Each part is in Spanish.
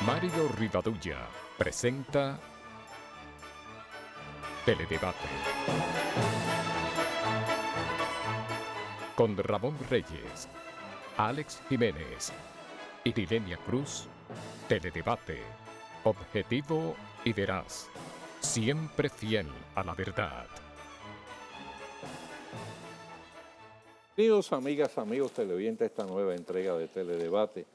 Mario Rivadulla presenta Teledebate con Ramón Reyes, Alex Jiménez y Dilenia Cruz. Teledebate, objetivo y veraz, siempre fiel a la verdad. Queridos amigas, amigos televidentes, esta nueva entrega de Teledebate,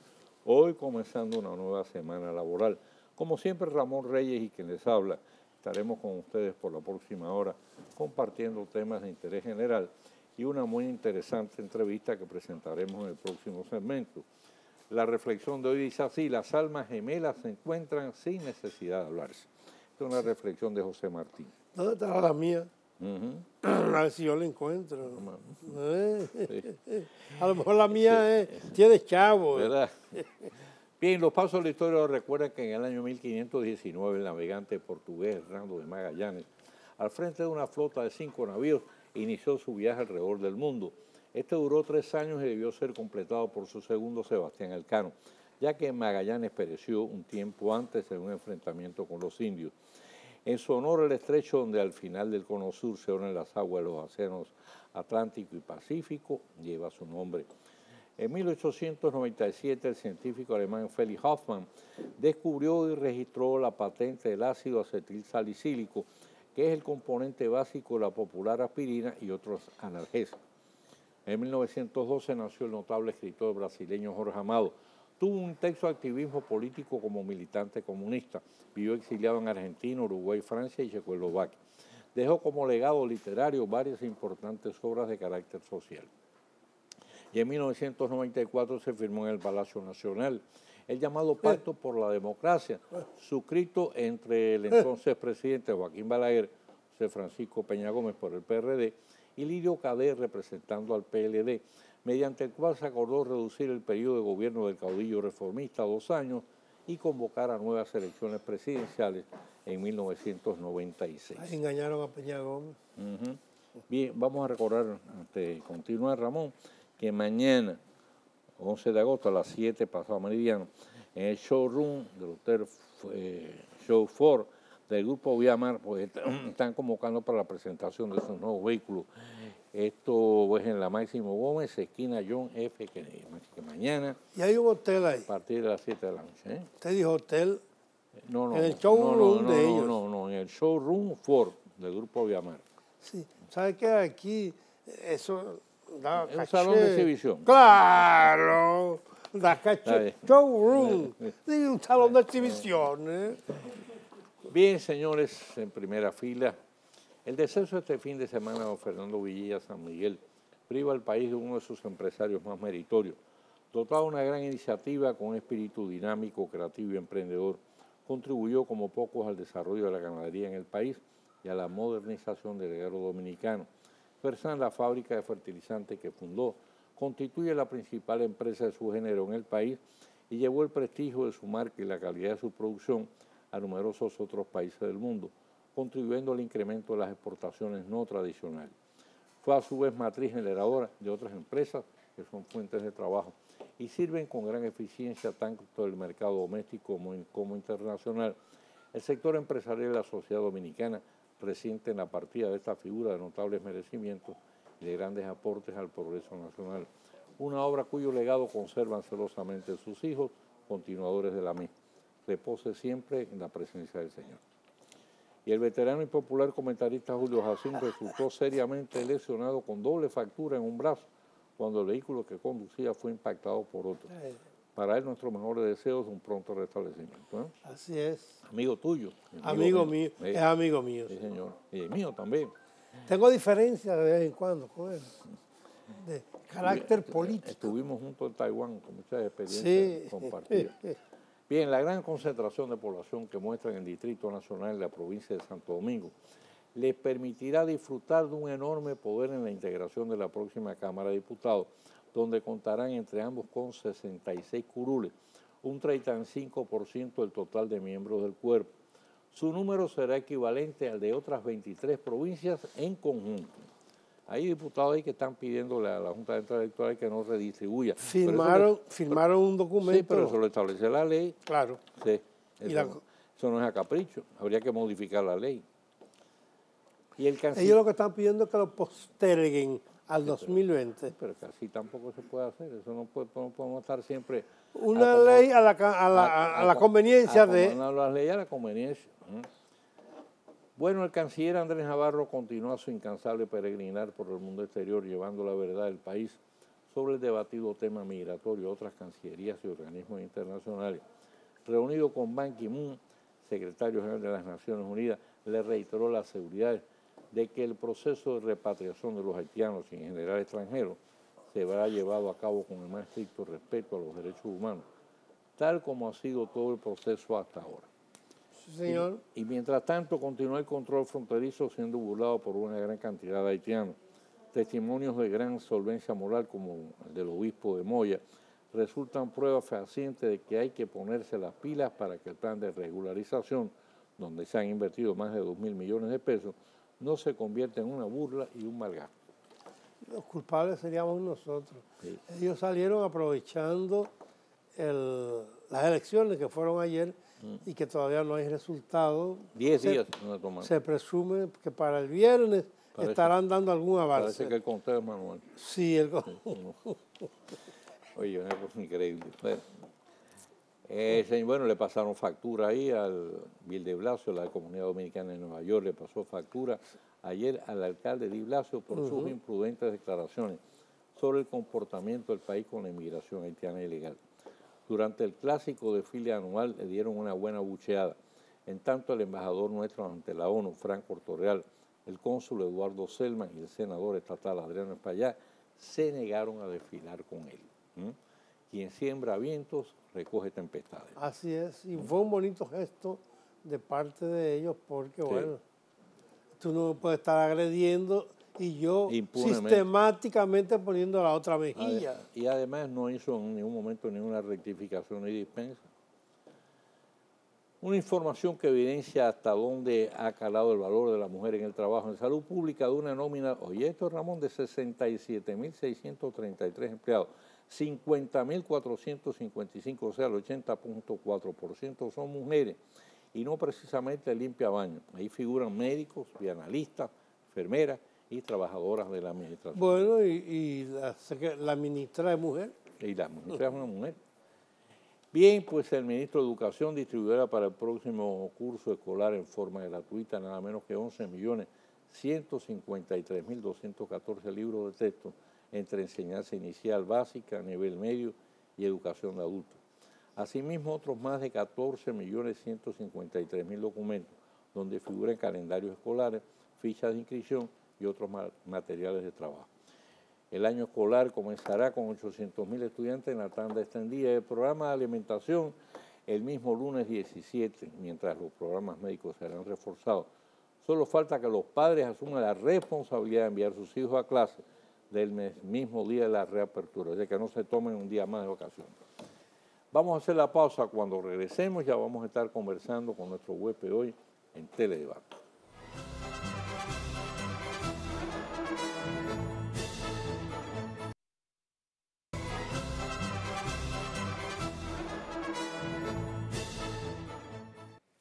hoy comenzando una nueva semana laboral. Como siempre, Ramón Reyes y quien les habla, estaremos con ustedes por la próxima hora compartiendo temas de interés general y una muy interesante entrevista que presentaremos en el próximo segmento. La reflexión de hoy dice así: las almas gemelas se encuentran sin necesidad de hablarse. Esta es una reflexión de José Martín. ¿Dónde está la mía? A ver si yo la encuentro. Sí. A lo mejor la mía tiene chavo. ¿Verdad? Bien, los pasos de la historia recuerdan que en el año 1519 el navegante portugués Hernando de Magallanes, al frente de una flota de 5 navíos, inició su viaje alrededor del mundo. Este duró 3 años y debió ser completado por su segundo, Sebastián Elcano, ya que Magallanes pereció un tiempo antes en un enfrentamiento con los indios. En su honor, el estrecho donde al final del cono sur se unen las aguas de los océanos Atlántico y Pacífico lleva su nombre. En 1897, el científico alemán Felix Hoffmann descubrió y registró la patente del ácido acetilsalicílico, que es el componente básico de la popular aspirina y otros analgésicos. En 1912 nació el notable escritor brasileño Jorge Amado. Tuvo un intenso activismo político como militante comunista. Vivió exiliado en Argentina, Uruguay, Francia y Checoslovaquia. Dejó como legado literario varias importantes obras de carácter social. Y en 1994 se firmó en el Palacio Nacional el llamado Pacto por la Democracia, suscrito entre el entonces presidente Joaquín Balaguer, José Francisco Peña Gómez por el PRD y Lidio Cadet representando al PLD, mediante el cual se acordó reducir el periodo de gobierno del caudillo reformista a 2 años y convocar a nuevas elecciones presidenciales en 1996. Ahí engañaron a Peña Gómez. Bien, vamos a recordar, antes de continuar, Ramón, que mañana, 11 de agosto, a las 7 pasado meridiano, en el showroom del Hotel Show Ford del Grupo Viamar, pues están convocando para la presentación de sus nuevos vehículos. Esto es en la Máximo Gómez, esquina John F. Kennedy. Que mañana. Y hay un hotel ahí. A partir de las 7 de la noche. Usted dijo hotel. No, en el showroom de ellos. No, en el showroom Ford del Grupo Viamar. Sí. ¿Sabe qué? Aquí eso da Es un salón de exhibición. Claro. Da caché. Showroom. Sí, un salón de exhibición. Bien, señores, en primera fila. El deceso este fin de semana de don Fernando Villella San Miguel priva al país de uno de sus empresarios más meritorios. Dotado de una gran iniciativa con un espíritu dinámico, creativo y emprendedor, contribuyó como pocos al desarrollo de la ganadería en el país y a la modernización del agro dominicano. Fersan, la fábrica de fertilizantes que fundó, constituye la principal empresa de su género en el país y llevó el prestigio de su marca y la calidad de su producción a numerosos otros países del mundo, contribuyendo al incremento de las exportaciones no tradicionales. Fue a su vez matriz generadora de otras empresas que son fuentes de trabajo y sirven con gran eficiencia tanto del mercado doméstico como internacional. El sector empresarial de la sociedad dominicana resiente en la partida de esta figura de notables merecimientos y de grandes aportes al progreso nacional. Una obra cuyo legado conservan celosamente sus hijos, continuadores de la misma. Repose siempre en la presencia del Señor. Y el veterano y popular comentarista Julio Jacín resultó seriamente lesionado con doble fractura en un brazo cuando el vehículo que conducía fue impactado por otro. Para él, nuestros mejores deseos de un pronto restablecimiento. Así es. Amigo tuyo. Amigo mío. Es amigo mío. Sí, señor. Y el mío también. Tengo diferencias de vez en cuando con él, de carácter político. Estuvimos juntos en Taiwán con muchas experiencias compartidas. Bien, la gran concentración de población que muestra en el Distrito Nacional de la provincia de Santo Domingo les permitirá disfrutar de un enorme poder en la integración de la próxima Cámara de Diputados, donde contarán entre ambos con 66 curules, un 35% del total de miembros del cuerpo. Su número será equivalente al de otras 23 provincias en conjunto. Hay diputados ahí que están pidiéndole a la Junta Central Electoral que no redistribuya. Firmaron un documento. Sí, pero eso lo establece la ley. Claro. Sí, eso no es a capricho, habría que modificar la ley. Y el canciller, ellos lo que están pidiendo es que lo posterguen al 2020. Pero que así tampoco se puede hacer, eso no podemos estar siempre... Una ley a la conveniencia de... Las leyes a la conveniencia. Bueno, el canciller Andrés Navarro continúa su incansable peregrinar por el mundo exterior, llevando la verdad del país sobre el debatido tema migratorio, otras cancillerías y organismos internacionales. Reunido con Ban Ki-moon, secretario general de las Naciones Unidas, le reiteró la seguridad de que el proceso de repatriación de los haitianos y en general extranjeros se verá llevado a cabo con el más estricto respeto a los derechos humanos, tal como ha sido todo el proceso hasta ahora. Sí, señor. Y mientras tanto continúa el control fronterizo siendo burlado por una gran cantidad de haitianos. Testimonios de gran solvencia moral como el del obispo de Moya resultan pruebas fehacientes de que hay que ponerse las pilas para que el plan de regularización, donde se han invertido más de 2.000 millones de pesos, no se convierta en una burla y un mal gasto. Los culpables seríamos nosotros. Sí. Ellos salieron aprovechando las elecciones que fueron ayer y que todavía no hay resultado. 10 días no toman. Se presume que para el viernes estarán dando algún avance. Parece que el conteo es manual. Sí, Oye, una cosa increíble. Bueno, le pasaron factura ahí al Bill de Blasio, la Comunidad Dominicana de Nueva York, le pasó factura ayer al alcalde de Blasio por sus imprudentes declaraciones sobre el comportamiento del país con la inmigración haitiana ilegal. Durante el clásico desfile anual le dieron una buena bucheada. En tanto, el embajador nuestro ante la ONU, Frank Cortorreal, el cónsul Eduardo Selman y el senador estatal Adriano Espaillá se negaron a desfilar con él. Quien siembra vientos, recoge tempestades. Así es, y fue un bonito gesto de parte de ellos porque, bueno, tú no puedes estar agrediendo y yo sistemáticamente poniendo la otra mejilla. Y además no hizo en ningún momento ninguna rectificación ni dispensa. Una información que evidencia hasta dónde ha calado el valor de la mujer en el trabajo. En salud pública, de una nómina, oye esto, Ramón, de 67.633 empleados, 50.455, o sea, el 80.4% son mujeres, y no precisamente limpia baño. Ahí figuran médicos, pianalistas, enfermeras y trabajadoras de la administración. Bueno, y la ministra es mujer. Y la ministra es una mujer. Bien, pues el ministro de Educación distribuirá para el próximo curso escolar en forma gratuita nada menos que 11.153.214 libros de texto entre enseñanza inicial básica, nivel medio y educación de adultos. Asimismo, otros más de 14.153.000 documentos, donde figuran calendarios escolares, fichas de inscripción y otros materiales de trabajo. El año escolar comenzará con 800.000 estudiantes en la tanda extendida del programa de alimentación el mismo lunes 17, mientras los programas médicos serán reforzados. Solo falta que los padres asuman la responsabilidad de enviar a sus hijos a clase del mismo día de la reapertura, es decir, que no se tomen un día más de vacaciones. Vamos a hacer la pausa. Cuando regresemos ya vamos a estar conversando con nuestro huésped hoy en Teledebate.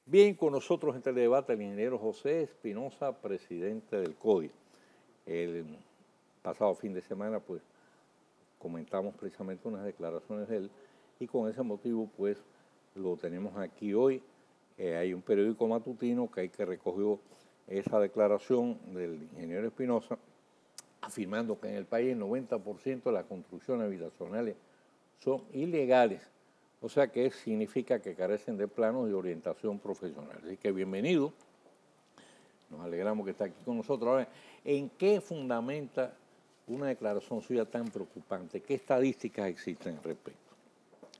Bien, con nosotros en Teledebate el ingeniero José Espinosa, presidente del CODI. El pasado fin de semana, pues, comentamos precisamente unas declaraciones de él y con ese motivo, pues, lo tenemos aquí hoy. Hay un periódico matutino que recogió esa declaración del ingeniero Espinosa, afirmando que en el país el 90% de las construcciones habitacionales son ilegales. O sea que significa que carecen de planos de orientación profesional. Así que bienvenido. Nos alegramos que está aquí con nosotros. Ahora, ¿en qué fundamenta una declaración suya tan preocupante? ¿Qué estadísticas existen al respecto?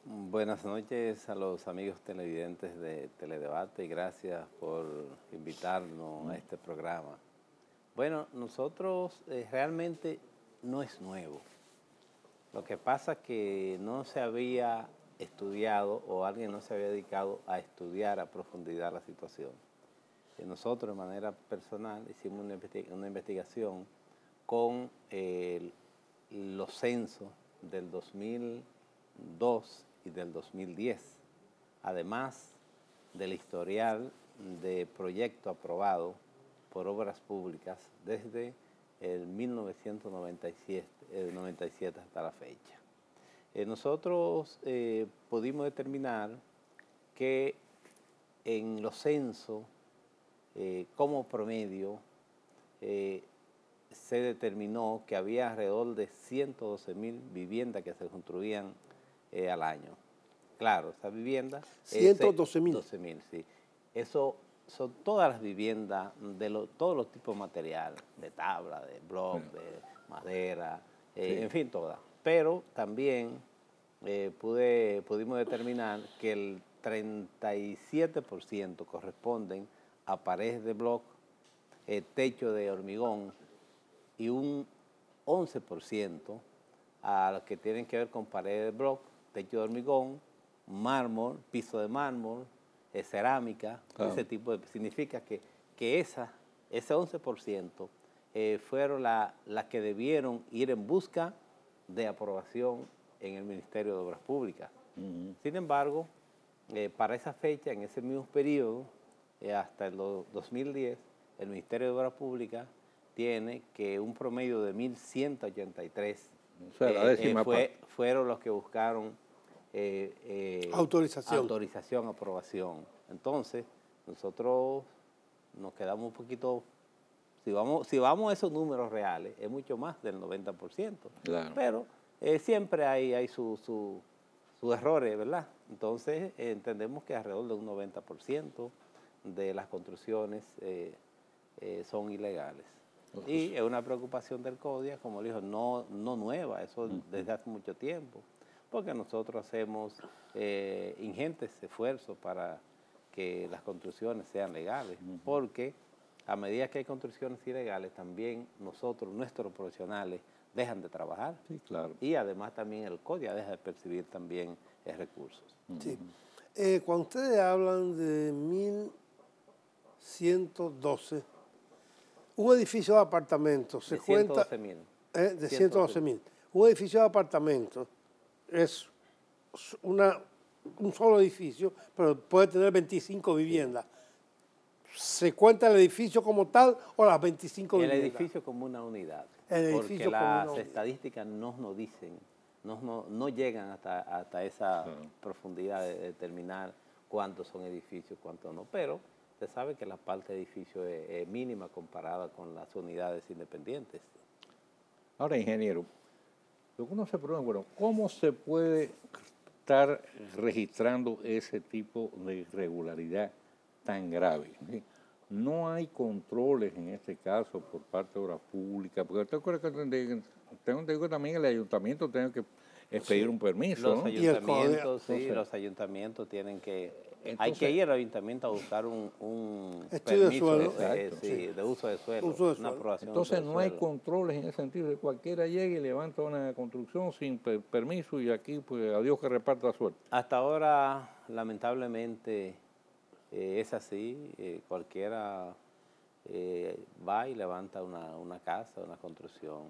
Buenas noches a los amigos televidentes de Teledebate y gracias por invitarnos a este programa. Bueno, nosotros realmente no es nuevo. Lo que pasa es que no se había estudiado o alguien no se había dedicado a estudiar a profundidad la situación. Nosotros de manera personal hicimos una investigación con los censos del 2002 y del 2010, además del historial de proyecto aprobado por obras públicas desde el 1997 hasta la fecha. Nosotros pudimos determinar que en los censos, como promedio, se determinó que había alrededor de 112.000 viviendas que se construían al año. Claro, esas viviendas... 112.000. 12.000, sí. Eso son todas las viviendas de todos los tipos de material, de tabla, de bloc, de madera, en fin, todas. Pero también pudimos determinar que el 37% corresponden a paredes de bloc, techo de hormigón, y un 11% a los que tienen que ver con paredes de bloc, techo de hormigón, mármol, piso de mármol, cerámica, ese tipo de... Significa que ese 11% fueron las que debieron ir en busca de aprobación en el Ministerio de Obras Públicas. Sin embargo, para esa fecha, en ese mismo periodo, hasta el 2010, el Ministerio de Obras Públicas tiene que un promedio de 1.183 o sea, la décima fueron los que buscaron autorización, aprobación. Entonces, nosotros nos quedamos un poquito, si vamos a esos números reales, es mucho más del 90%. Claro. Pero siempre hay sus errores, ¿verdad? Entonces, entendemos que alrededor de un 90% de las construcciones son ilegales. Y es una preocupación del CODIA, como le dijo, no nueva, eso desde hace mucho tiempo, porque nosotros hacemos ingentes esfuerzos para que las construcciones sean legales, porque a medida que hay construcciones ilegales, también nuestros profesionales, dejan de trabajar. Sí, claro. Y además también el CODIA deja de percibir también recursos. Sí. Cuando ustedes hablan de 1.112, un edificio de apartamentos se cuenta... 112.000. De 112.000. Un edificio de apartamentos es un solo edificio, pero puede tener 25 viviendas. ¿Se cuenta el edificio como tal o las 25 viviendas? El edificio como una unidad. Porque las estadísticas no nos dicen, no llegan hasta esa profundidad de determinar cuántos son edificios, cuántos no. Pero se sabe que la parte de edificio es mínima comparada con las unidades independientes. Ahora, ingeniero, lo que uno se pregunta, bueno, ¿cómo se puede estar registrando ese tipo de irregularidad tan grave? No hay controles en este caso por parte de obras públicas, porque te acuerdas que tengo entendido que también el ayuntamiento tiene que pedir un permiso, los ¿no? ayuntamientos, sí, los ayuntamientos tienen que... Entonces, hay que ir al ayuntamiento a buscar un permiso de uso de suelo, una aprobación. Entonces no hay controles en ese sentido, de cualquiera llegue y levanta una construcción sin permiso y aquí pues a Dios que reparta la suerte. Hasta ahora, lamentablemente, es así, cualquiera va y levanta una casa, una construcción,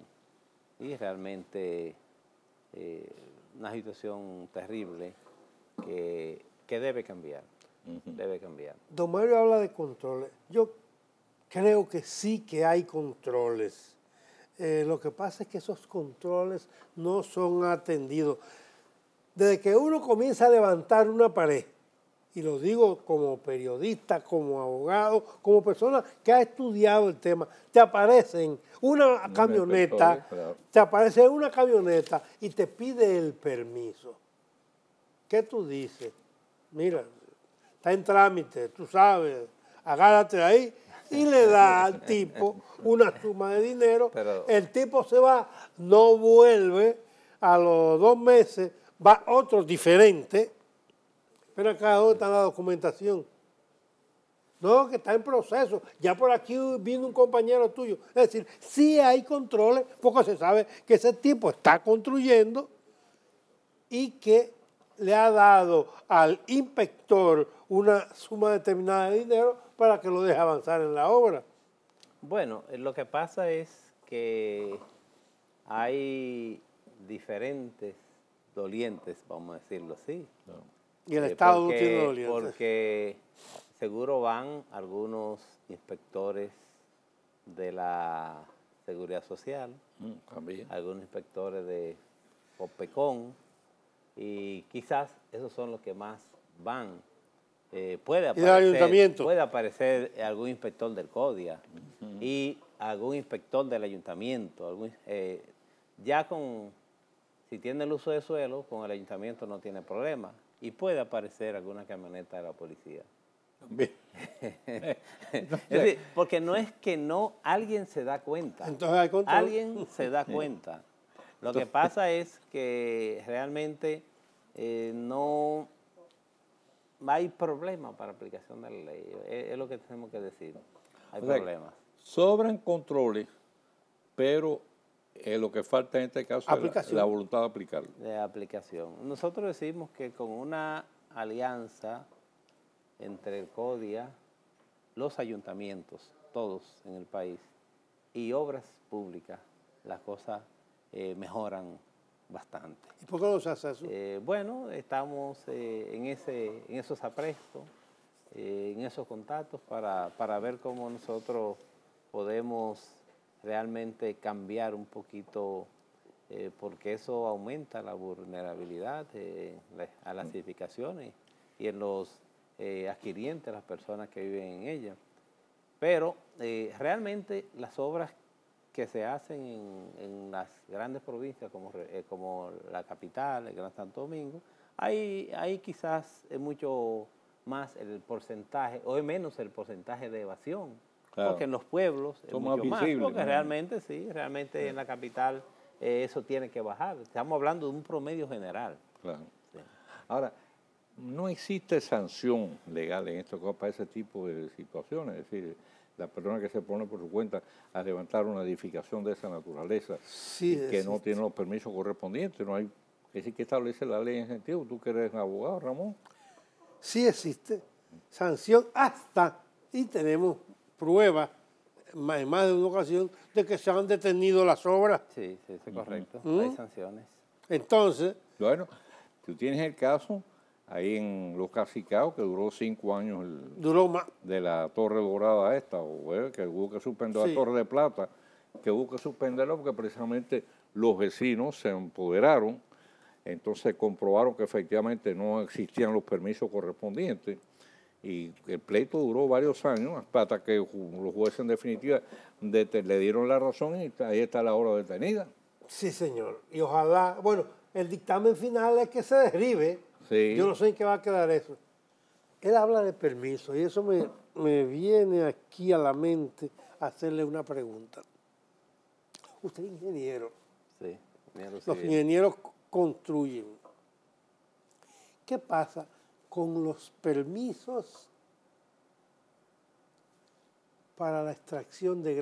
y realmente una situación terrible que debe cambiar, debe cambiar. Don Mario habla de controles. Yo creo que sí que hay controles. Lo que pasa es que esos controles no son atendidos. Desde que uno comienza a levantar una pared, y lo digo como periodista, como abogado, como persona que ha estudiado el tema, te aparecen una camioneta, y te pide el permiso. ¿Qué tú dices? Mira, está en trámite, tú sabes, agárrate ahí y le da al tipo una suma de dinero. Pero el tipo se va, no vuelve, a los 2 meses va otro diferente. Pero acá ¿dónde está la documentación? No, que está en proceso. Ya por aquí vino un compañero tuyo. Es decir, sí hay controles porque se sabe que ese tipo está construyendo y que le ha dado al inspector una suma determinada de dinero para que lo deje avanzar en la obra. bueno, lo que pasa es que que hay diferentes dolientes, vamos a decirlo así. No. Y el Estado no porque, tiene dolientes. Porque seguro van algunos inspectores de la Seguridad Social, también. algunos inspectores de OPECON, y quizás esos son los que más van. Puede aparecer algún inspector del CODIA y algún inspector del ayuntamiento. Si tiene el uso de suelo, con el ayuntamiento no tiene problema. Y puede aparecer alguna camioneta de la policía. Es decir, porque no es que alguien se da cuenta. Entonces, alguien se da cuenta. Lo que pasa es que realmente no hay problemas para aplicación de la ley. Es lo que tenemos que decir. Hay problemas. Sobran controles, pero lo que falta en este caso es la voluntad de aplicarlo. De aplicación. Nosotros decimos que con una alianza entre el CODIA, los ayuntamientos, todos en el país, y obras públicas, las cosas mejoran bastante. ¿Y por qué no se hace eso? Bueno, estamos en esos aprestos, en esos contactos para ver cómo nosotros podemos realmente cambiar un poquito, porque eso aumenta la vulnerabilidad a las edificaciones y en los adquirientes, las personas que viven en ellas. Pero realmente las obras que se hacen en las grandes provincias como la capital, el Gran Santo Domingo, hay quizás mucho más el porcentaje, o es menos el porcentaje de evasión, claro, porque en los pueblos es mucho más, porque ¿no? realmente en la capital eso tiene que bajar. Estamos hablando de un promedio general. Claro. Sí. Ahora, no existe sanción legal en esto para ese tipo de situaciones, es decir, la persona que se pone por su cuenta a levantar una edificación de esa naturaleza y que no tiene los permisos correspondientes, no hay, es decir, que establece la ley en ese sentido. Tú que eres abogado, Ramón. Sí existe sanción y tenemos pruebas en más de una ocasión de que se han detenido las obras. Sí, es correcto, hay sanciones. Entonces, bueno, tú tienes el caso ahí en Los Cacicaos, que duró 5 años duró más de la Torre Dorada esta, que hubo que suspender la Torre de Plata, que hubo que suspenderla porque precisamente los vecinos se empoderaron, entonces comprobaron que efectivamente no existían los permisos correspondientes y el pleito duró varios años hasta que los jueces en definitiva le dieron la razón y ahí está la obra detenida. Sí, señor, y ojalá, bueno, el dictamen final es que se derribe. Sí. Yo no sé en qué va a quedar eso. Él habla de permiso y eso me viene aquí a la mente hacerle una pregunta. Usted es ingeniero. Sí, los ingenieros construyen. ¿Qué pasa con los permisos para la extracción de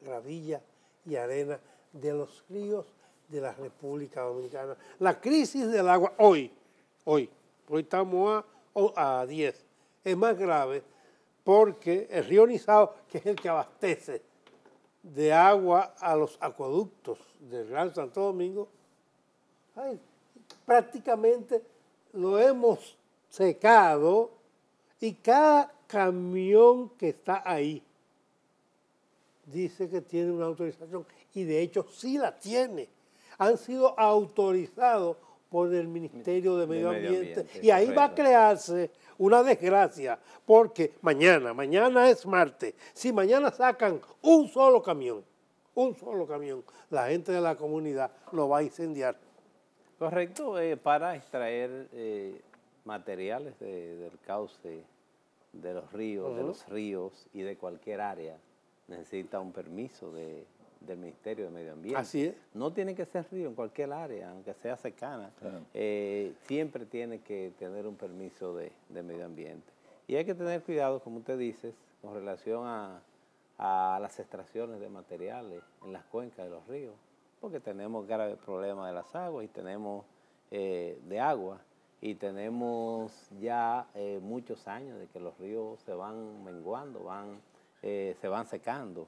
gravilla y arena de los ríos de la República Dominicana? La crisis del agua hoy estamos a 10, es más grave porque el río Nizao, que es el que abastece de agua a los acueductos del Gran Santo Domingo, prácticamente lo hemos secado y cada camión que está ahí dice que tiene una autorización y de hecho sí la tiene. Han sido autorizados por el Ministerio de Medio Ambiente y ahí va a crearse una desgracia porque mañana es martes, si mañana sacan un solo camión, la gente de la comunidad lo va a incendiar. Correcto, para extraer materiales del cauce de los ríos y de cualquier área necesita un permiso del Ministerio de Medio Ambiente. Así es. No tiene que ser río en cualquier área, aunque sea cercana. Claro. Siempre tiene que tener un permiso de medio ambiente. Y hay que tener cuidado, como usted dice, con relación a las extracciones de materiales en las cuencas de los ríos, porque tenemos graves problemas de las aguas y tenemos de agua y tenemos ya muchos años de que los ríos se van menguando, se van secando.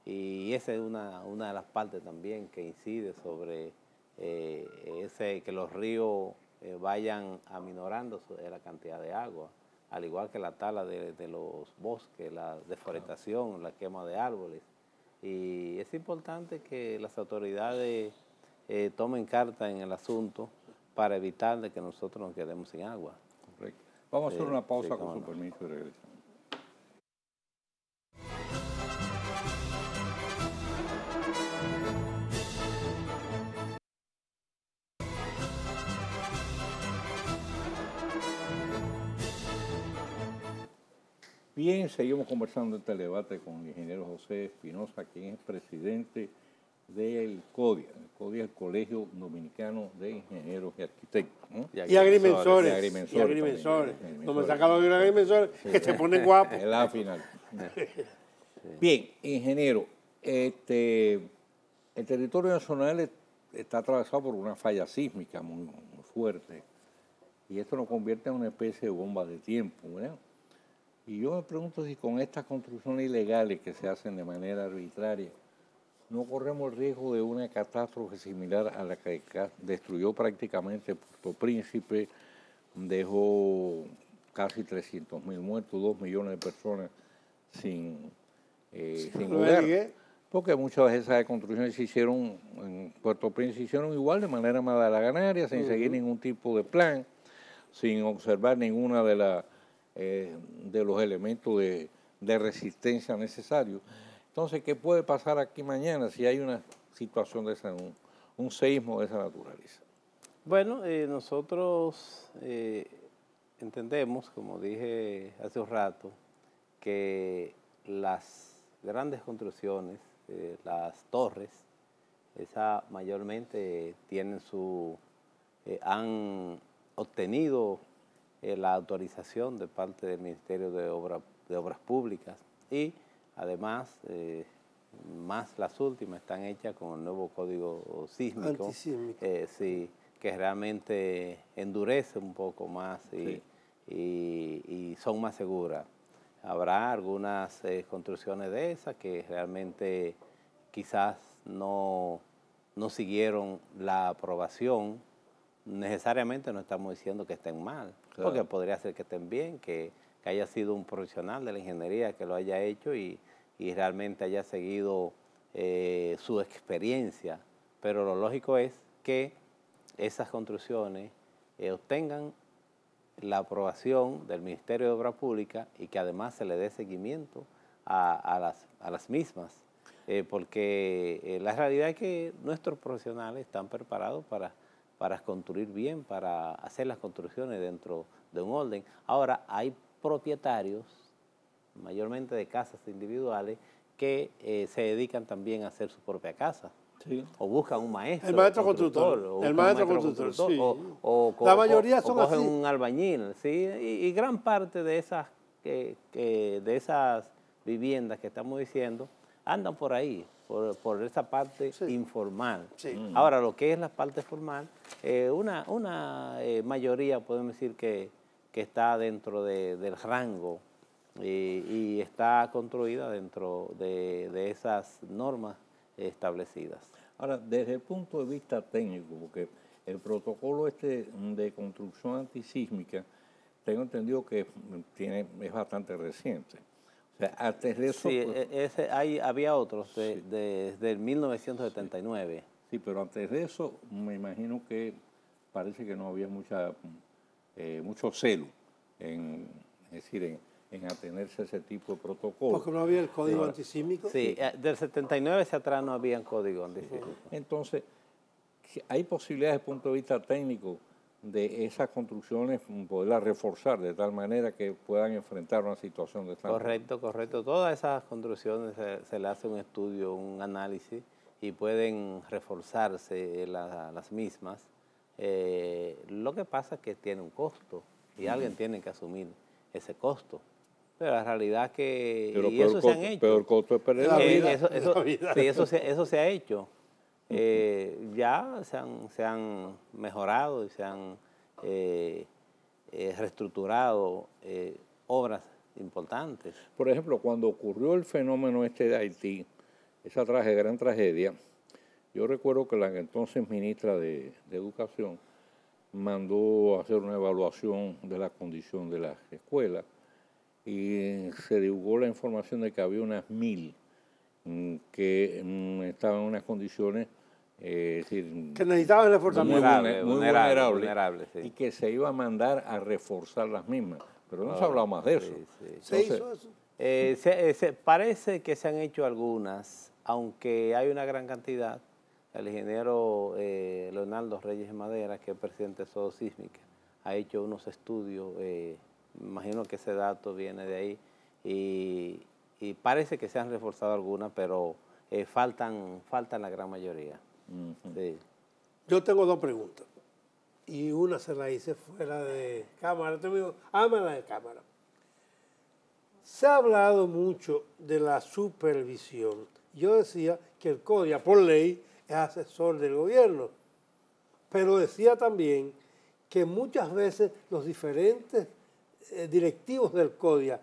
Y esa es una de las partes también que incide sobre que los ríos vayan aminorando la cantidad de agua, al igual que la tala de los bosques, la deforestación, la quema de árboles. Y es importante que las autoridades tomen carta en el asunto para evitar de que nosotros nos quedemos sin agua. Correcto. Vamos a hacer una pausa con su permiso y regresamos. Bien, seguimos conversando en este debate con el ingeniero José Espinosa, quien es presidente del CODIA. El CODIA es el Colegio Dominicano de Ingenieros y Arquitectos, ¿no? Y agrimensores. No me saca los agrimensores, sí, que se ponen guapos. Es la final. Bien, ingeniero, el territorio nacional está atravesado por una falla sísmica muy fuerte y esto nos convierte en una especie de bomba de tiempo, ¿verdad? Y yo me pregunto si con estas construcciones ilegales que se hacen de manera arbitraria, no corremos el riesgo de una catástrofe similar a la que destruyó prácticamente Puerto Príncipe, dejó casi 300.000 muertos, 2 millones de personas sin hogar. Porque muchas de esas construcciones se hicieron en Puerto Príncipe, se hicieron igual de manera malaganaria, sin seguir ningún tipo de plan, sin observar ninguna de los elementos de resistencia necesarios. Entonces, ¿qué puede pasar aquí mañana si hay una situación de esa, un seísmo de esa naturaleza? Bueno, nosotros entendemos, como dije hace un rato, que las grandes construcciones, las torres, esas mayormente han obtenido la autorización de parte del Ministerio de Obras Públicas y además, más las últimas están hechas con el nuevo código sísmico, sí, que realmente endurece un poco más y son más seguras. Habrá algunas construcciones de esas que realmente quizás no siguieron la aprobación. Necesariamente no estamos diciendo que estén mal, porque podría ser que estén bien, que haya sido un profesional de la ingeniería que lo haya hecho y realmente haya seguido su experiencia. Pero lo lógico es que esas construcciones obtengan la aprobación del Ministerio de Obras Públicas y que además se le dé seguimiento a las mismas. Porque la realidad es que nuestros profesionales están preparados para construir bien, para hacer las construcciones dentro de un orden. Ahora, hay propietarios, mayormente de casas individuales, que se dedican también a hacer su propia casa. Sí. O buscan un maestro. El maestro constructor. El maestro constructor, sí. La mayoría son así. O cogen un albañil, ¿sí? Y gran parte de esas, de esas viviendas que estamos diciendo andan por ahí, por esa parte informal. Sí. Ahora, lo que es la parte formal, una mayoría podemos decir que está dentro del rango y está construida dentro de esas normas establecidas. Ahora, desde el punto de vista técnico, porque el protocolo de construcción antisísmica, tengo entendido que es bastante reciente. O sea, antes de eso... Sí, había otros desde el 1979. Sí, pero antes de eso me imagino que parece que no había mucho celo en atenerse a ese tipo de protocolo. Porque no había el código antisísmico. Sí, del 79 hacia atrás no había código antisísmico. Entonces, ¿hay posibilidades desde el punto de vista técnico de esas construcciones poderlas reforzar de tal manera que puedan enfrentar una situación de esta manera? Correcto. Todas esas construcciones se le hace un estudio, un análisis y pueden reforzarse las mismas. Lo que pasa es que tiene un costo y alguien tiene que asumir ese costo. Pero la realidad es que... Pero y eso se han hecho. Pero el costo es perder la vida. Sí, eso se ha hecho. Ya se han mejorado y se han reestructurado obras importantes. Por ejemplo, cuando ocurrió el fenómeno de Haití, esa gran tragedia, yo recuerdo que la entonces ministra de Educación mandó a hacer una evaluación de la condición de las escuelas y se divulgó la información de que había unas 1000 que estaban en unas condiciones decir, que necesitaban reforzamiento. Muy vulnerables, sí. Y que se iba a mandar a reforzar las mismas. Pero no se ha hablado más de eso. ¿Se hizo eso? Parece que se han hecho algunas, aunque hay una gran cantidad. El ingeniero Leonardo Reyes Madera, que es presidente de Sodo Sísmica, ha hecho unos estudios, imagino que ese dato viene de ahí, y parece que se han reforzado algunas, pero faltan la gran mayoría. Sí. Yo tengo 2 preguntas, y una se la hice fuera de cámara. Hámela de cámara. Se ha hablado mucho de la supervisión. Yo decía que el CODIA, por ley, es asesor del gobierno, pero decía también que muchas veces los diferentes directivos del CODIA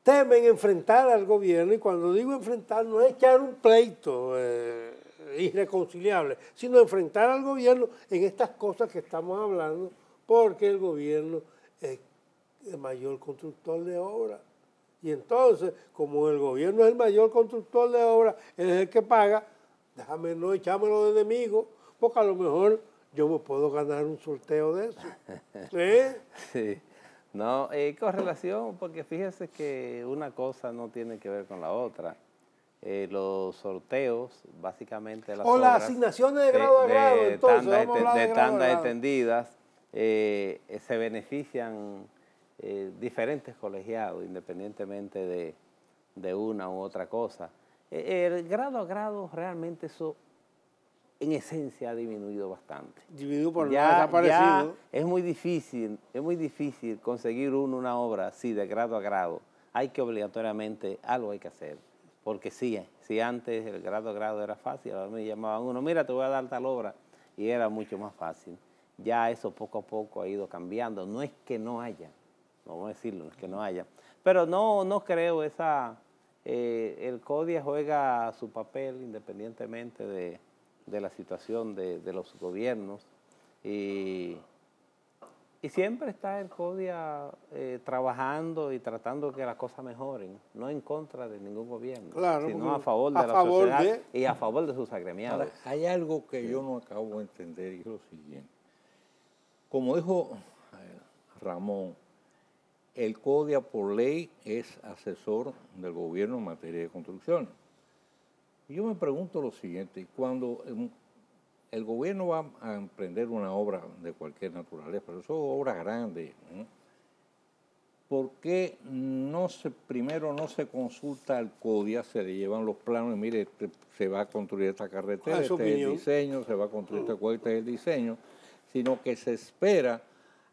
temen enfrentar al gobierno, y cuando digo enfrentar no es echar un pleito irreconciliable, sino enfrentar al gobierno en estas cosas que estamos hablando, porque el gobierno es el mayor constructor de obras. Y entonces, como el gobierno es el mayor constructor de obras, es el que paga, déjame no echármelo de enemigo, porque a lo mejor yo me puedo ganar un sorteo de eso. Sí. No, correlación, porque fíjese que una cosa no tiene que ver con la otra. Los sorteos, básicamente las obras, las asignaciones de grado a grado, entonces, de tandas extendidas, se benefician diferentes colegiados, independientemente de una u otra cosa. El grado a grado, realmente eso, en esencia, ha disminuido bastante. Disminuido por ya desaparecido. Es muy difícil conseguir una obra así de grado a grado. Hay que obligatoriamente, algo hay que hacer. Porque si antes el grado a grado era fácil, ahora me llamaban uno, mira, te voy a dar tal obra, y era mucho más fácil. Ya eso poco a poco ha ido cambiando. No es que no haya, vamos a decirlo, no es que no haya. Pero no creo el CODIA juega su papel independientemente de la situación de los gobiernos, y siempre está el CODIA trabajando y tratando que las cosas mejoren, no en contra de ningún gobierno, claro, sino a favor de la sociedad y a favor de sus agremiados. Ahora, hay algo que yo no acabo de entender, y es lo siguiente. Como dijo Ramón, el CODIA por ley es asesor del gobierno en materia de construcción. Y yo me pregunto lo siguiente, cuando el gobierno va a emprender una obra de cualquier naturaleza, pero son obras grandes, ¿no? ¿Por qué primero no se consulta al CODIA, se le llevan los planos y mire, se va a construir esta carretera, este es el diseño, se va a construir esta cuesta, este es el diseño, sino que se espera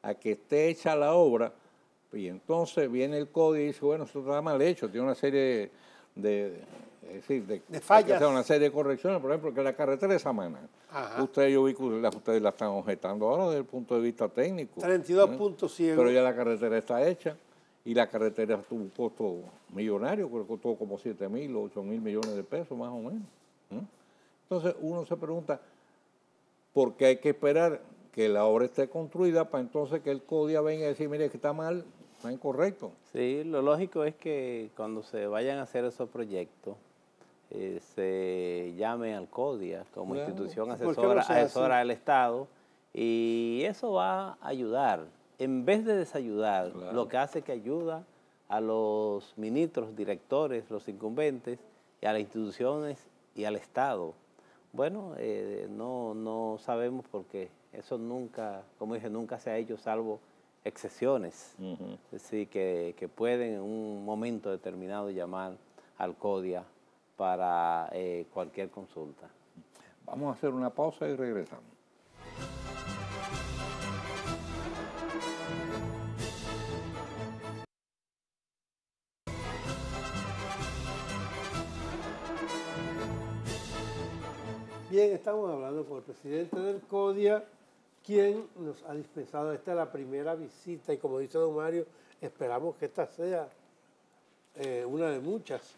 a que esté hecha la obra y entonces viene el CODIA y dice, bueno, esto está mal hecho, tiene una serie de fallas, una serie de correcciones, por ejemplo, que la carretera de Samaná. Yo vi que ustedes la están objetando ahora desde el punto de vista técnico. 32 puntos ciegos. Pero ya la carretera está hecha y la carretera tuvo un costo millonario, creo que costó como 7.000 o 8.000 millones de pesos más o menos. Entonces uno se pregunta, ¿por qué hay que esperar que la obra esté construida para entonces que el CODIA venga y decir, mire, que está mal, está incorrecto? Sí, lo lógico es que cuando se vayan a hacer esos proyectos, se llame al CODIA como institución asesora del Estado, y eso va a ayudar. En vez de desayudar, lo que hace es que ayuda a los ministros, directores, los incumbentes, y a las instituciones y al Estado. Bueno, no sabemos porque eso nunca, como dije, nunca se ha hecho salvo excepciones. Es decir, que pueden en un momento determinado llamar al CODIA para cualquier consulta. Vamos a hacer una pausa y regresamos. Bien, estamos hablando con el presidente del CODIA, quien nos ha dispensado. Esta es la primera visita y, como dice don Mario, esperamos que esta sea una de muchas.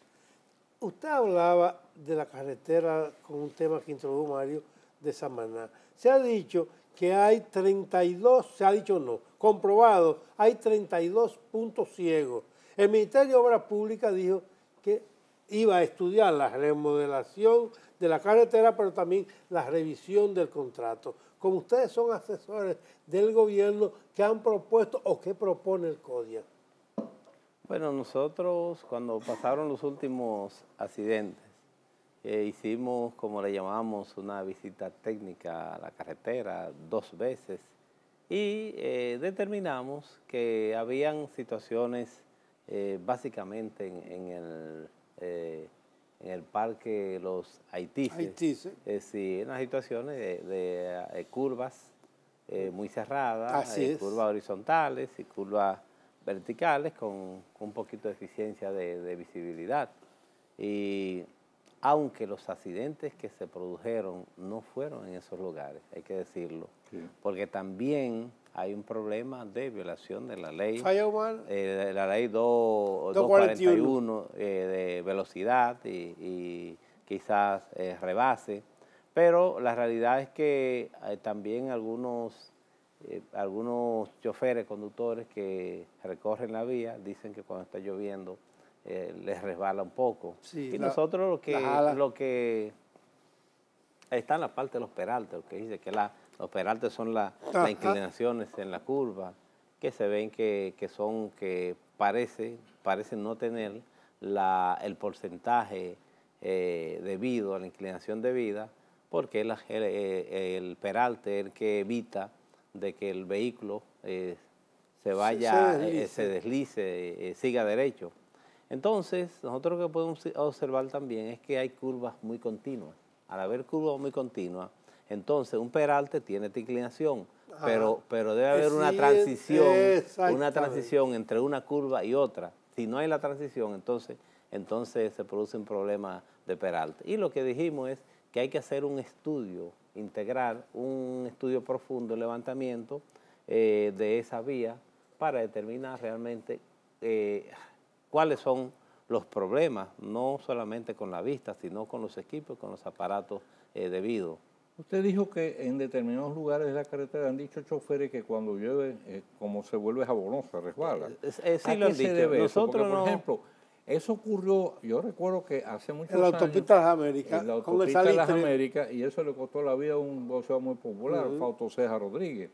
Usted hablaba de la carretera con un tema que introdujo Mario de Samaná. Se ha dicho que hay 32, se ha dicho no, comprobado, hay 32 puntos ciegos. El Ministerio de Obras Públicas dijo que iba a estudiar la remodelación de la carretera, pero también la revisión del contrato. Como ustedes son asesores del gobierno, ¿qué han propuesto o qué propone el CODIA? Bueno, nosotros cuando pasaron los últimos accidentes, hicimos, como le llamamos, una visita técnica a la carretera 2 veces y determinamos que habían situaciones básicamente en el parque Los Haitises, sí, unas situaciones de curvas muy cerradas, curvas horizontales y curvas verticales con un poquito de eficiencia de visibilidad. Y aunque los accidentes que se produjeron no fueron en esos lugares, hay que decirlo, sí, porque también hay un problema de violación de la ley, la ley 241 de velocidad y quizás rebase, pero la realidad es que también algunos choferes, conductores que recorren la vía dicen que cuando está lloviendo les resbala un poco. Sí, y nosotros lo que está en la parte de los peraltes, lo que dice que los peraltes son las inclinaciones en la curva, que se ven que parecen no tener el porcentaje debido a la inclinación debida, porque el peralte es el que evita de que el vehículo se deslice, siga derecho. Entonces, nosotros lo que podemos observar también es que hay curvas muy continuas. Al haber curvas muy continuas, entonces un peralte tiene esta inclinación, pero debe haber una transición entre una curva y otra. Si no hay la transición, entonces se produce un problema de peralte. Y lo que dijimos es que hay que hacer un estudio, integrar un estudio profundo, levantamiento de esa vía para determinar realmente cuáles son los problemas, no solamente con la vista, sino con los equipos, con los aparatos debidos. Usted dijo que en determinados lugares de la carretera han dicho choferes que cuando llueve, como se vuelve jabonosa, resbala. Sí, lo han dicho. Nosotros porque, por ejemplo, eso ocurrió, yo recuerdo que hace muchos años... En la autopista Las Américas. En la autopista Las Américas, y eso le costó la vida a un boxeador muy popular, Fausto Ceja Rodríguez.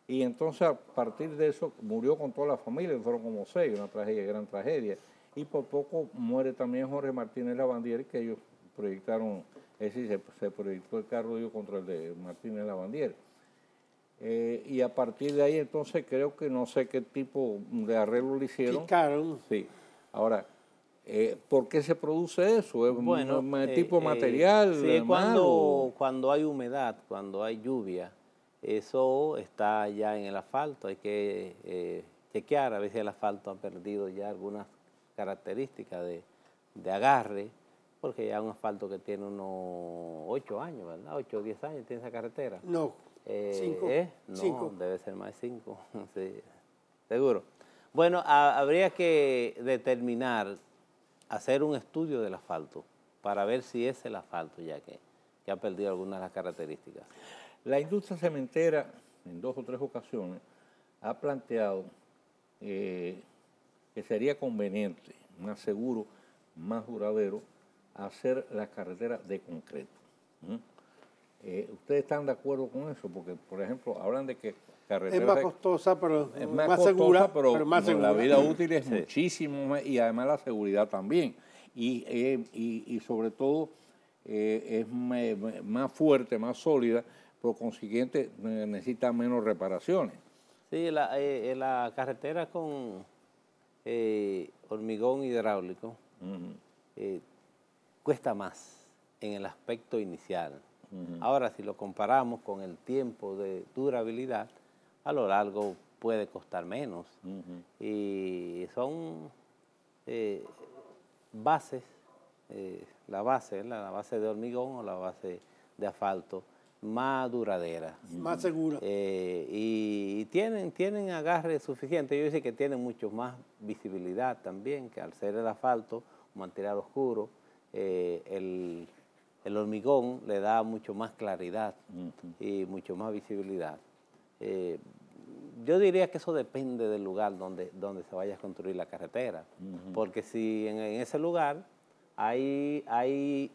Y entonces, a partir de eso, murió con toda la familia, fueron como 6, una tragedia, gran tragedia. Y por poco muere también Jorge Martínez Lavandier, que ellos proyectaron, es decir, se proyectó el carro de ellos contra el de Martínez Lavandier. Y a partir de ahí, entonces, creo que no sé qué tipo de arreglo le hicieron. Picaron. Sí. Ahora, ¿por qué se produce eso? ¿Es un tipo material? Sí, cuando hay humedad, cuando hay lluvia, eso está ya en el asfalto. Hay que chequear, a veces el asfalto ha perdido ya algunas características de agarre, porque ya un asfalto que tiene unos 8 años, ¿verdad? 8 o 10 años tiene esa carretera. No, 5. No, 5. Debe ser más de 5, sí, seguro. Bueno, habría que determinar, hacer un estudio del asfalto para ver si es el asfalto ya que ha perdido algunas de las características. La industria cementera, en 2 o 3 ocasiones, ha planteado que sería conveniente, más seguro, más duradero, hacer las carreteras de concreto. ¿Ustedes están de acuerdo con eso? Porque, por ejemplo, hablan de que carreteras... Es más costosa, pero es más segura, pero más segura. La vida útil es muchísimo más, y además la seguridad también. Y sobre todo es más fuerte, más sólida, por consiguiente necesita menos reparaciones. Sí, la carretera con hormigón hidráulico cuesta más en el aspecto inicial. Ahora, si lo comparamos con el tiempo de durabilidad, a lo largo puede costar menos. Y son bases, la base de hormigón o la base de asfalto, más duradera. Más segura. Y tienen agarre suficiente. Yo sé que tienen mucho más visibilidad también, que al ser el asfalto, un material oscuro, el hormigón le da mucho más claridad y mucho más visibilidad. Yo diría que eso depende del lugar donde se vaya a construir la carretera, porque si en ese lugar hay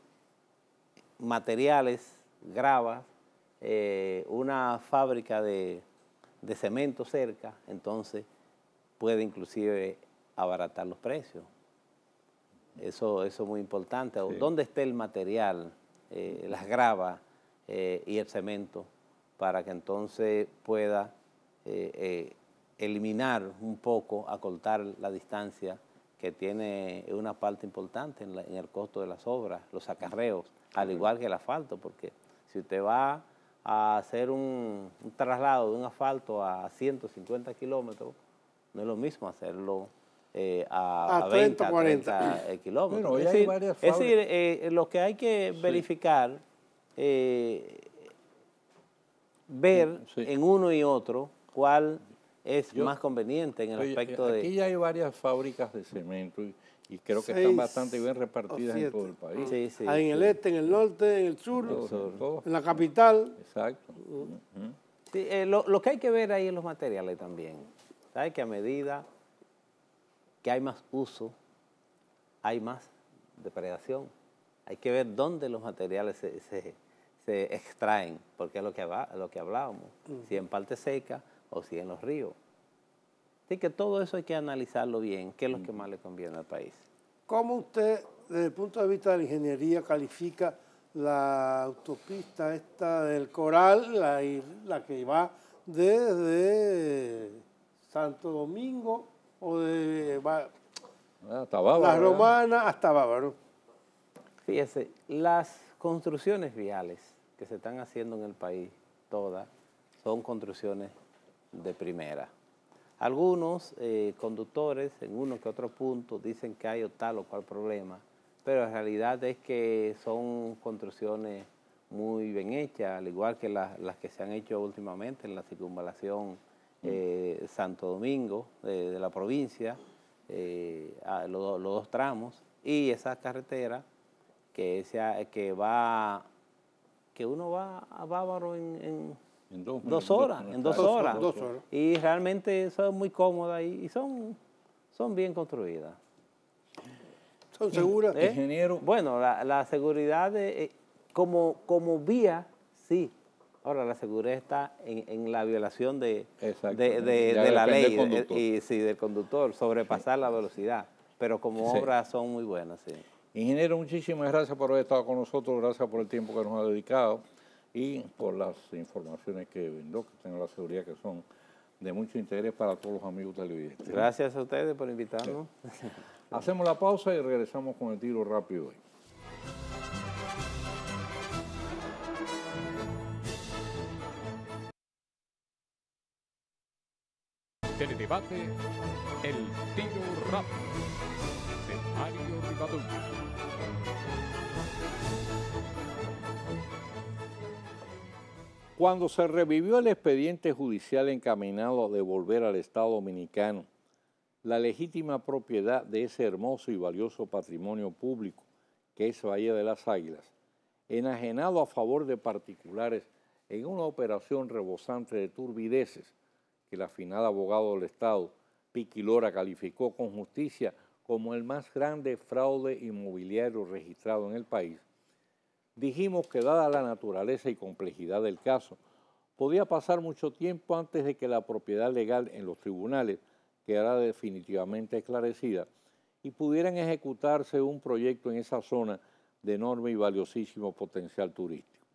materiales, gravas, una fábrica de cemento cerca, entonces puede inclusive abaratar los precios. Eso es muy importante. Sí. ¿Dónde está el material, las gravas y el cemento, para que entonces pueda eliminar un poco, acortar la distancia que tiene una parte importante en el costo de las obras, los acarreos, al igual que el asfalto, porque si usted va a hacer un traslado de un asfalto a 150 kilómetros, no es lo mismo hacerlo a 20, 40 kilómetros. Bueno, es decir, lo que hay que verificar, ver en uno y otro cuál es más conveniente en el aspecto de... Aquí ya hay varias fábricas de cemento y creo que están bastante bien repartidas en todo el país. Sí, hay en el este, en el norte, en el sur, en la capital. Exacto. Sí, lo que hay que ver ahí es los materiales también. ¿Sabes? Que a medida que hay más uso, hay más depredación. Hay que ver dónde los materiales se extraen, porque es lo que hablábamos, si en parte seca o si en los ríos. Así que todo eso hay que analizarlo bien, qué es lo que más le conviene al país. ¿Cómo usted, desde el punto de vista de la ingeniería, califica la autopista esta del Coral, la que va desde Santo Domingo o de hasta Bávaro, La Romana hasta Bávaro? Fíjese, las construcciones viales que se están haciendo en el país, todas, son construcciones de primera. Algunos conductores en uno que otro punto dicen que hay tal o cual problema, pero la realidad es que son construcciones muy bien hechas, al igual que las que se han hecho últimamente en la circunvalación Santo Domingo de la provincia, los dos tramos, y esa carretera que uno va a Bávaro en 2 horas. Y realmente son muy cómodas y son bien construidas. ¿Son seguras? Ingeniero. Bueno, la seguridad como vía, sí. Ahora, la seguridad está en la violación de la ley del conductor, sobrepasar la velocidad. Pero como obras son muy buenas, sí. Ingeniero, muchísimas gracias por haber estado con nosotros, gracias por el tiempo que nos ha dedicado y por las informaciones que brindó, que tengo la seguridad que son de mucho interés para todos los amigos televidentes. Gracias a ustedes por invitarnos. Sí. Hacemos la pausa y regresamos con el tiro rápido hoy. Teledebate, el tiro rápido, de Mario Rivadavia. Cuando se revivió el expediente judicial encaminado a devolver al Estado Dominicano la legítima propiedad de ese hermoso y valioso patrimonio público que es Bahía de las Águilas, enajenado a favor de particulares en una operación rebosante de turbideces que el afinado abogado del Estado, Piqui Lora, calificó con justicia como el más grande fraude inmobiliario registrado en el país, dijimos que dada la naturaleza y complejidad del caso, podía pasar mucho tiempo antes de que la propiedad legal en los tribunales quedara definitivamente esclarecida y pudieran ejecutarse un proyecto en esa zona de enorme y valiosísimo potencial turístico.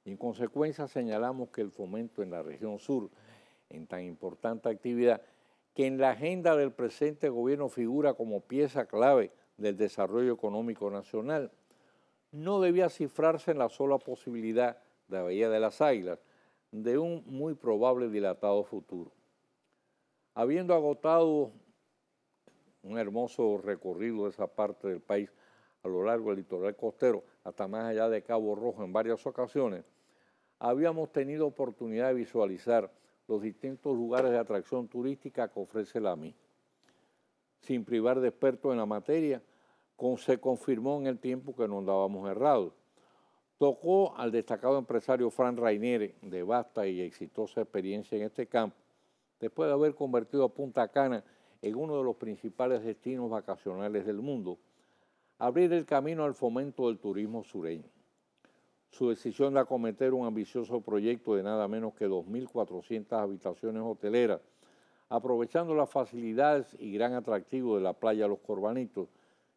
Y en consecuencia señalamos que el fomento en la región sur, en tan importante actividad, que en la agenda del presente gobierno figura como pieza clave del desarrollo económico nacional, no debía cifrarse en la sola posibilidad de la Bahía de las Águilas de un muy probable dilatado futuro. Habiendo agotado un hermoso recorrido de esa parte del país a lo largo del litoral costero, hasta más allá de Cabo Rojo en varias ocasiones, habíamos tenido oportunidad de visualizar los distintos lugares de atracción turística que ofrece la MI. Sin privar de expertos en la materia, se confirmó en el tiempo que no andábamos errados. Tocó al destacado empresario Fran Rainieri, de vasta y exitosa experiencia en este campo, después de haber convertido a Punta Cana en uno de los principales destinos vacacionales del mundo, abrir el camino al fomento del turismo sureño. Su decisión de acometer un ambicioso proyecto de nada menos que 2.400 habitaciones hoteleras, aprovechando las facilidades y gran atractivo de la playa Los Corbanitos,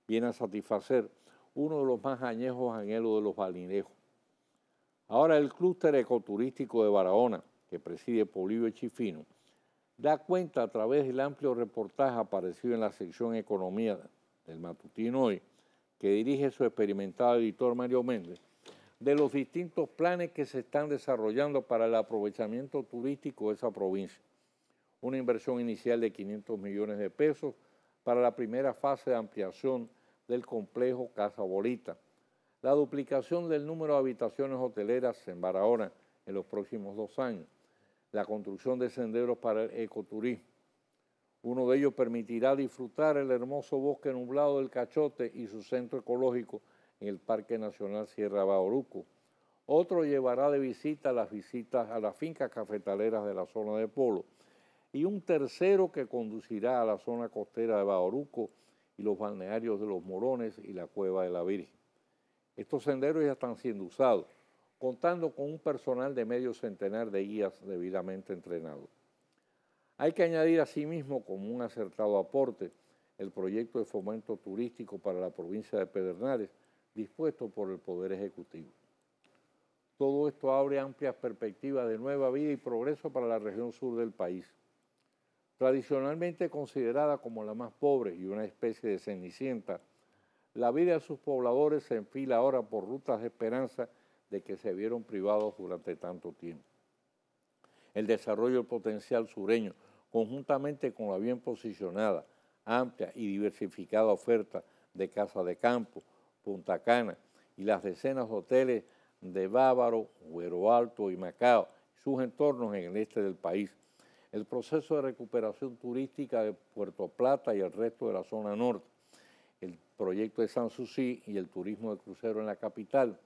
viene a satisfacer uno de los más añejos anhelos de los balinejos. Ahora el clúster ecoturístico de Barahona, que preside Polibio Chifino, da cuenta a través del amplio reportaje aparecido en la sección Economía del Matutino Hoy, que dirige su experimentado editor Mario Méndez, de los distintos planes que se están desarrollando para el aprovechamiento turístico de esa provincia. Una inversión inicial de 500 millones de pesos para la primera fase de ampliación del complejo Casa Bolita, la duplicación del número de habitaciones hoteleras en Barahona en los próximos 2 años, la construcción de senderos para el ecoturismo. Uno de ellos permitirá disfrutar el hermoso bosque nublado del Cachote y su centro ecológico en el Parque Nacional Sierra Bauruco. Otro llevará de visita a las fincas cafetaleras de la zona de Polo. Y un tercero que conducirá a la zona costera de Bauruco y los balnearios de Los Morones y la Cueva de la Virgen. Estos senderos ya están siendo usados, contando con un personal de medio centenar de guías debidamente entrenados. Hay que añadir asimismo como un acertado aporte el proyecto de fomento turístico para la provincia de Pedernales, dispuesto por el Poder Ejecutivo. Todo esto abre amplias perspectivas de nueva vida y progreso para la región sur del país. Tradicionalmente considerada como la más pobre y una especie de cenicienta, la vida de sus pobladores se enfila ahora por rutas de esperanza de que se vieron privados durante tanto tiempo. El desarrollo del potencial sureño, conjuntamente con la bien posicionada, amplia y diversificada oferta de casa de campo, Punta Cana y las decenas de hoteles de Bávaro, Güero Alto y Macao, sus entornos en el este del país, el proceso de recuperación turística de Puerto Plata y el resto de la zona norte, el proyecto de Sanssouci y el turismo de crucero en la capital,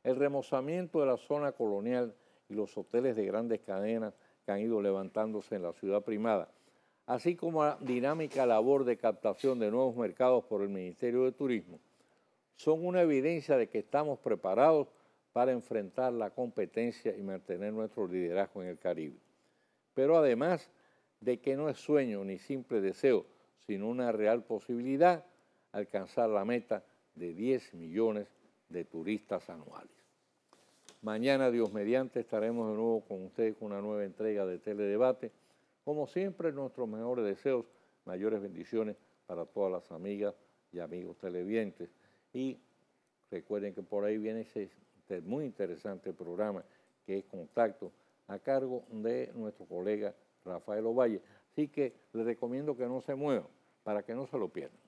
el remozamiento de la zona colonial y los hoteles de grandes cadenas que han ido levantándose en la ciudad primada, así como la dinámica labor de captación de nuevos mercados por el Ministerio de Turismo, son una evidencia de que estamos preparados para enfrentar la competencia y mantener nuestro liderazgo en el Caribe. Pero además de que no es sueño ni simple deseo, sino una real posibilidad alcanzar la meta de 10 millones de turistas anuales. Mañana, Dios mediante, estaremos de nuevo con ustedes con una nueva entrega de Teledebate. Como siempre, nuestros mejores deseos, mayores bendiciones para todas las amigas y amigos televidentes. Y recuerden que por ahí viene ese muy interesante programa que es Contacto, a cargo de nuestro colega Rafael Ovalle. Así que les recomiendo que no se muevan para que no se lo pierdan.